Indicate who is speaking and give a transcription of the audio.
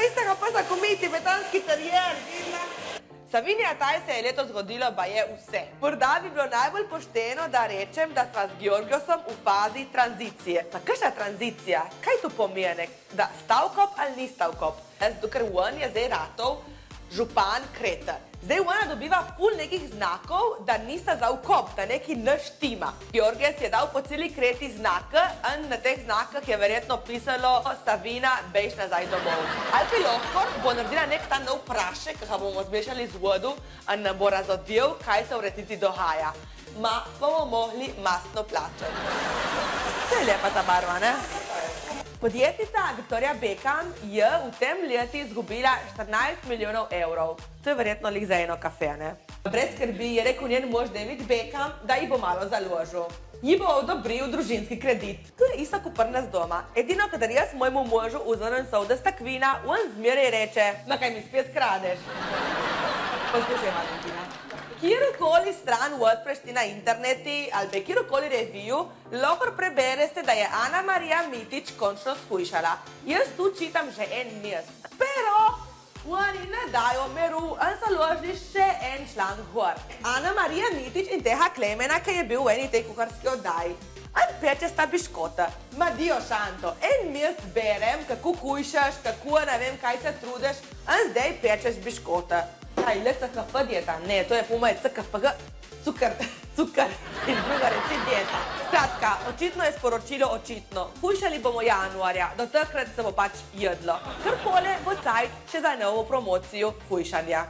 Speaker 1: istega pa znakomiti britanski terier. Savinija Taj se je letos zgodilo baje vse. Morda bi bilo najbolj pošteno, da rečem, da sva z Georgiosom v fazi tranzicije. Pa kakšna tranzicija? Kaj to pomeni? Da stavkop ali ni stavkop? Zato, ker on je zdaj ratov župan Krete. Zdaj ona dobiva ful nekih znakov, da nista za vkop, da neki ne štima. Georgios je dal po celi Kreti znake in na teh znakah je verjetno pisalo Savina, bejš nazaj domov. Alpi Lohkor bo naredila nek ta nov prašek, ki ga bomo zmešali z vodo in nam bo razodel, kaj se v resnici dogaja. Ma bomo mogli mastno plačati. Vse je lepa ta barva, ne? Podjetnica Victoria Beckham je v tem letu izgubila 14 milijonov evrov. To je verjetno lik za eno kafe, ne? Brez skrbi je rekel njen mož David Beckham, da ji bo malo založil. Ji bo odobril družinski kredit. To je isto kot pri nas doma. Edino, kadar jaz mojemu možu vzamem soldasta kvina, on zmeraj reče, ma kaj mi spet kradeš? Poslušaj, Valentina. Kjerokoli stran WordPress na interneti ali kjerokoli reviju, lahko preberete, da je Ana Marija Mitić končno shujšala. Jaz tu čitam že en mesec. Pero oni ne dajo miru in so ložili še en članek gor. Ana Marija Mitić in Teha Klemena, ki je bil v eni tej kuharski oddaji. In peče sta biškota. Ma dio šanto, en mesec berem, kako hujšaš, kako ne vem kaj se trudiš, in zdaj pečeš biškota. Kaj, le CKF dieta? Ne, to je po moje CKFG, cukar in druga reči dieta. Skratka, očitno je sporočilo očitno. Hujšali bomo januarja, do takrat se bo pač jedlo. Karkoli bo cajt še za novo promocijo hujšanja.